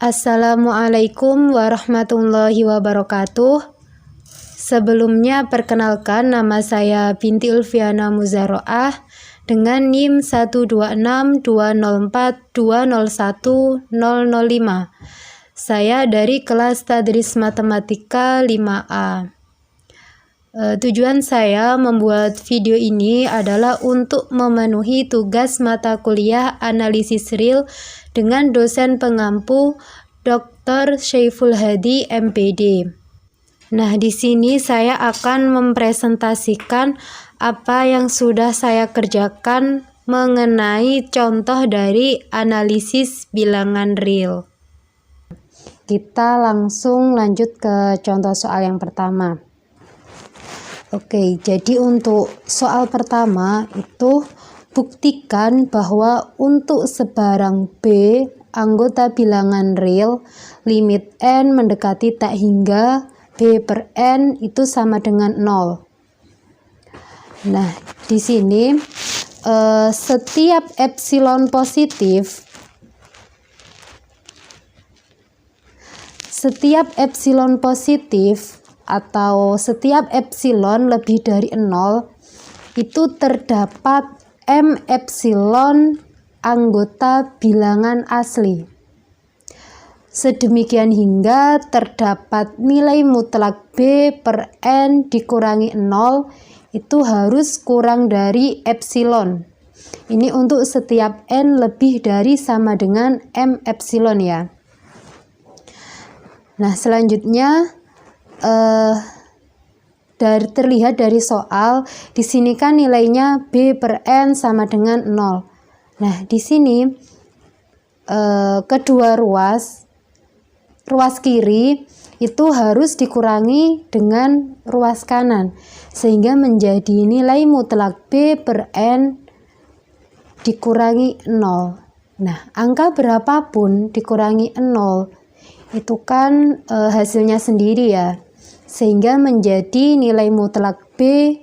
Assalamualaikum warahmatullahi wabarakatuh. Sebelumnya perkenalkan, nama saya Binti Ulfiana Muzaroah dengan NIM 1262042010005. Saya dari kelas Tadris Matematika 5A. Tujuan saya membuat video ini adalah untuk memenuhi tugas mata kuliah analisis real dengan dosen pengampu Dr. Syaiful Hadi MPD. Nah, di sini saya akan mempresentasikan apa yang sudah saya kerjakan mengenai contoh dari analisis bilangan real. Kita langsung lanjut ke contoh soal yang pertama. Oke, jadi untuk soal pertama itu buktikan bahwa untuk sebarang B anggota bilangan real limit n mendekati tak hingga B per n itu sama dengan 0. Nah, di sini setiap epsilon positif atau setiap epsilon lebih dari 0 itu terdapat m epsilon anggota bilangan asli. Sedemikian hingga terdapat nilai mutlak B per n dikurangi 0 itu harus kurang dari epsilon. Ini untuk setiap n lebih dari sama dengan m epsilon ya. Nah, selanjutnya terlihat dari soal di sini kan nilainya B per n sama dengan 0. Nah, di sini kedua ruas kiri itu harus dikurangi dengan ruas kanan sehingga menjadi nilai mutlak B per n dikurangi 0. Nah, angka berapapun dikurangi 0 itu kan hasilnya sendiri ya, sehingga menjadi nilai mutlak B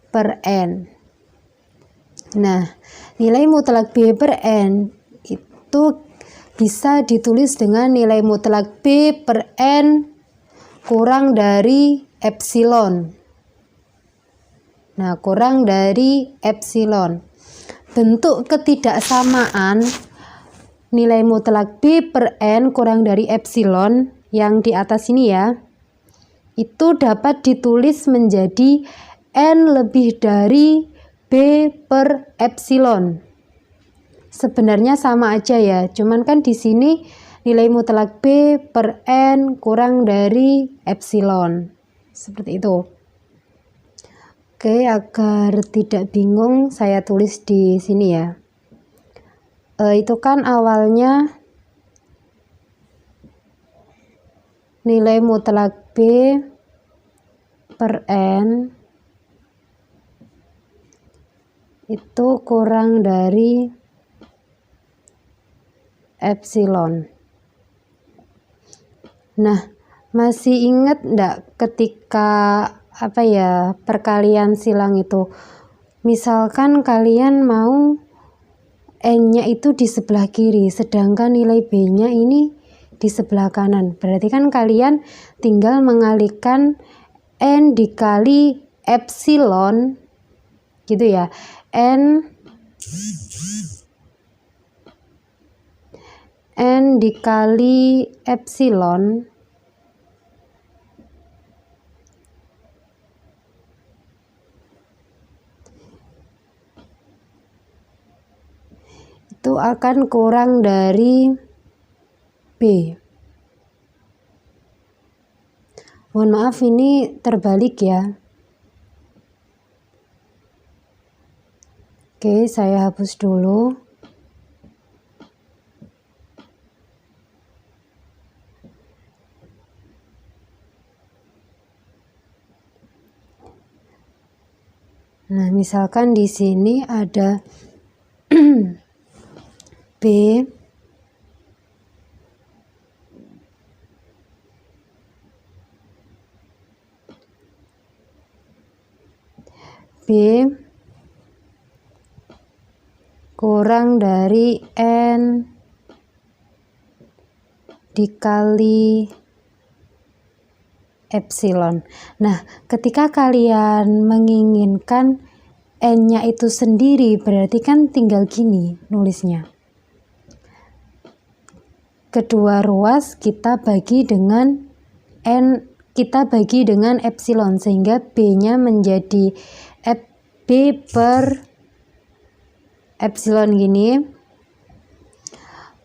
per n. Nah, nilai mutlak B per n itu bisa ditulis dengan nilai mutlak B per n kurang dari epsilon. Nah, kurang dari epsilon. Bentuk ketidaksamaan nilai mutlak B per n kurang dari epsilon yang di atas ini ya, itu dapat ditulis menjadi n lebih dari B per epsilon. Sebenarnya sama aja ya, cuman kan di sini nilai mutlak B per n kurang dari epsilon. Seperti itu. Oke, agar tidak bingung saya tulis di sini ya. Itu kan awalnya nilai mutlak B per n itu kurang dari epsilon. Nah, masih ingat enggak ketika perkalian silang itu, misalkan kalian mau n-nya itu di sebelah kiri sedangkan nilai B-nya ini di sebelah kanan, berarti kan kalian tinggal mengalihkan n dikali epsilon gitu ya, n dikali epsilon itu akan kurang dari B. Mohon maaf ini terbalik ya. Oke, saya hapus dulu. Nah, misalkan di sini ada B kurang dari n dikali epsilon. Nah, ketika kalian menginginkan N-nya itu sendiri, berarti kan tinggal gini nulisnya. Kedua ruas kita bagi dengan epsilon, sehingga B-nya menjadi B per epsilon gini,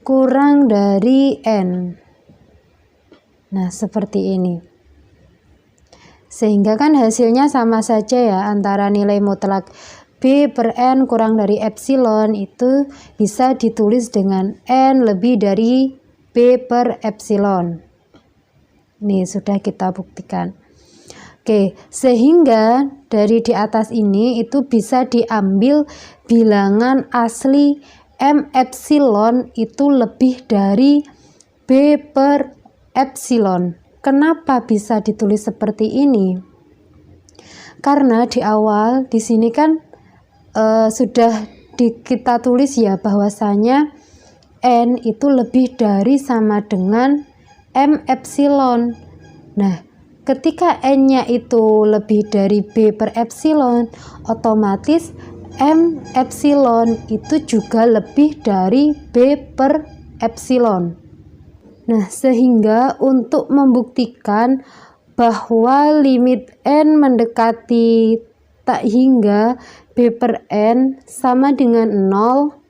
kurang dari N. Nah, seperti ini. Sehingga kan hasilnya sama saja ya, antara nilai mutlak B per N kurang dari epsilon itu bisa ditulis dengan N lebih dari B per epsilon. Ini sudah kita buktikan. Oke, sehingga dari di atas ini itu bisa diambil bilangan asli M epsilon itu lebih dari B per epsilon. Kenapa bisa ditulis seperti ini? Karena di awal di sini kan sudah kita tulis ya bahwasanya N itu lebih dari sama dengan M epsilon. Nah, ketika N-nya itu lebih dari B per epsilon, otomatis M epsilon itu juga lebih dari B per epsilon. Nah, sehingga untuk membuktikan bahwa limit N mendekati tak hingga B per N sama dengan 0,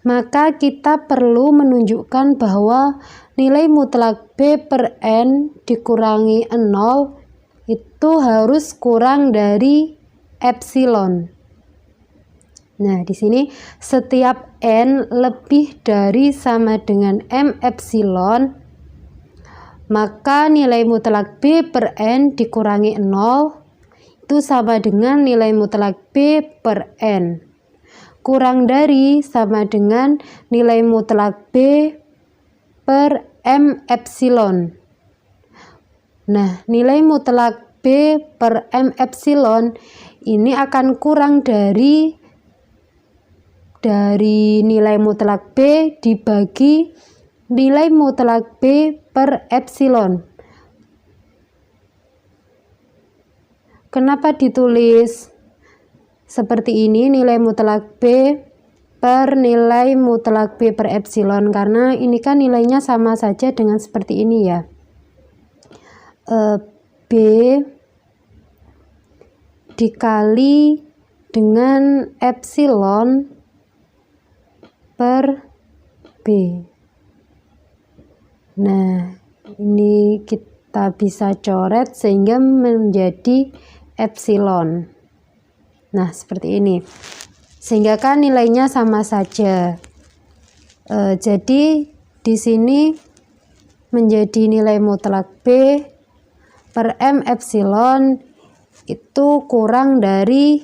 maka kita perlu menunjukkan bahwa nilai mutlak B per N dikurangi 0 itu harus kurang dari epsilon. Nah, di sini setiap N lebih dari sama dengan M epsilon, maka nilai mutlak B per N dikurangi 0 itu sama dengan nilai mutlak B per N. Kurang dari sama dengan nilai mutlak B per M epsilon. Nah, nilai mutlak B per M epsilon ini akan kurang dari nilai mutlak B dibagi nilai mutlak B per epsilon. Kenapa ditulis seperti ini, nilai mutlak B per nilai mutlak B per epsilon? Karena ini kan nilainya sama saja dengan seperti ini ya. B dikali dengan epsilon per B. Nah, ini kita bisa coret sehingga menjadi epsilon. Nah, seperti ini. Sehingga kan nilainya sama saja. Jadi di sini menjadi nilai mutlak B per M epsilon itu kurang dari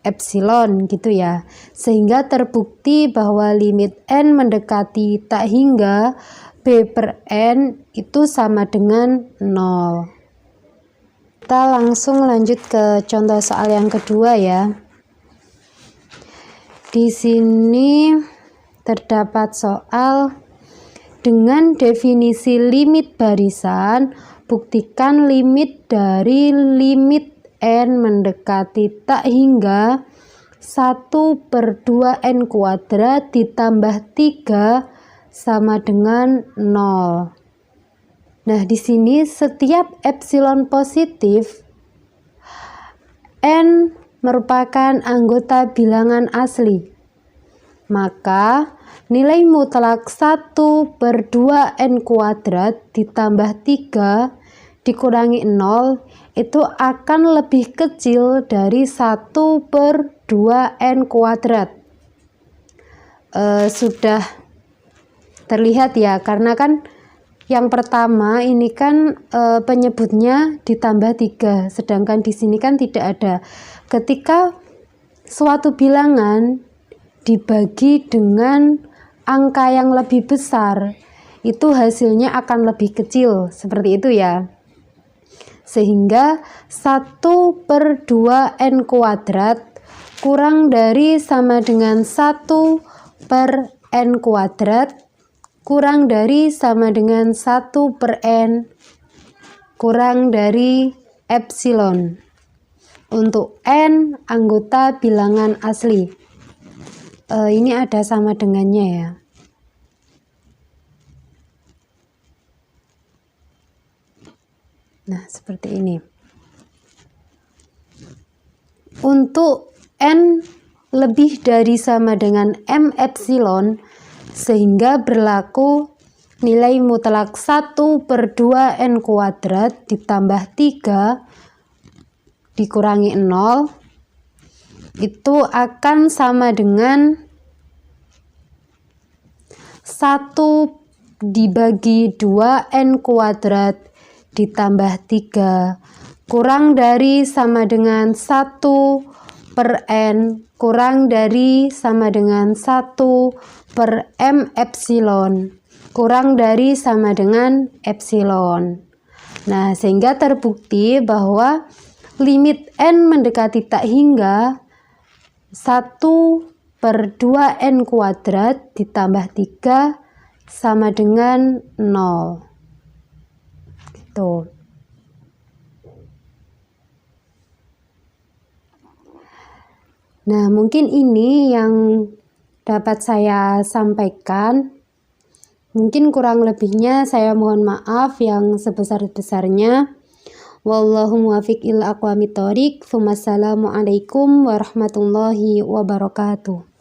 epsilon gitu ya, sehingga terbukti bahwa limit N mendekati tak hingga B per N itu sama dengan 0. Kita langsung lanjut ke contoh soal yang kedua ya. Di sini terdapat soal dengan definisi limit barisan, buktikan limit dari limit N mendekati tak hingga 1/2 N kuadrat ditambah 3 sama dengan 0. Nah, di sini setiap epsilon positif, N merupakan anggota bilangan asli. Maka nilai mutlak 1/2 N kuadrat ditambah 3 dikurangi 0 itu akan lebih kecil dari 1/2 N kuadrat. Sudah terlihat ya, karena kan yang pertama ini kan penyebutnya ditambah 3, sedangkan di sini kan tidak ada. Ketika suatu bilangan dibagi dengan angka yang lebih besar, itu hasilnya akan lebih kecil, seperti itu ya. Sehingga 1/2 N kuadrat kurang dari sama dengan 1/N N kuadrat kurang dari sama dengan 1 per N kurang dari epsilon untuk N anggota bilangan asli. Ini ada sama dengannya ya. Nah, seperti ini. Untuk N lebih dari sama dengan M epsilon, sehingga berlaku nilai mutlak 1 per 2 N kuadrat ditambah 3 dikurangi 0 itu akan sama dengan 1 dibagi 2 N kuadrat ditambah 3 kurang dari sama dengan 1 per N kurang dari sama dengan 1 per M epsilon kurang dari sama dengan epsilon. Nah, sehingga terbukti bahwa limit N mendekati tak hingga 1 per 2 N kuadrat ditambah 3 sama dengan 0. Gitu. Nah, mungkin ini yang dapat saya sampaikan. Mungkin kurang lebihnya saya mohon maaf yang sebesar-besarnya. Wallahu muwaffiq ila aqwamit thoriq. Wassalamualaikum warahmatullahi wabarakatuh.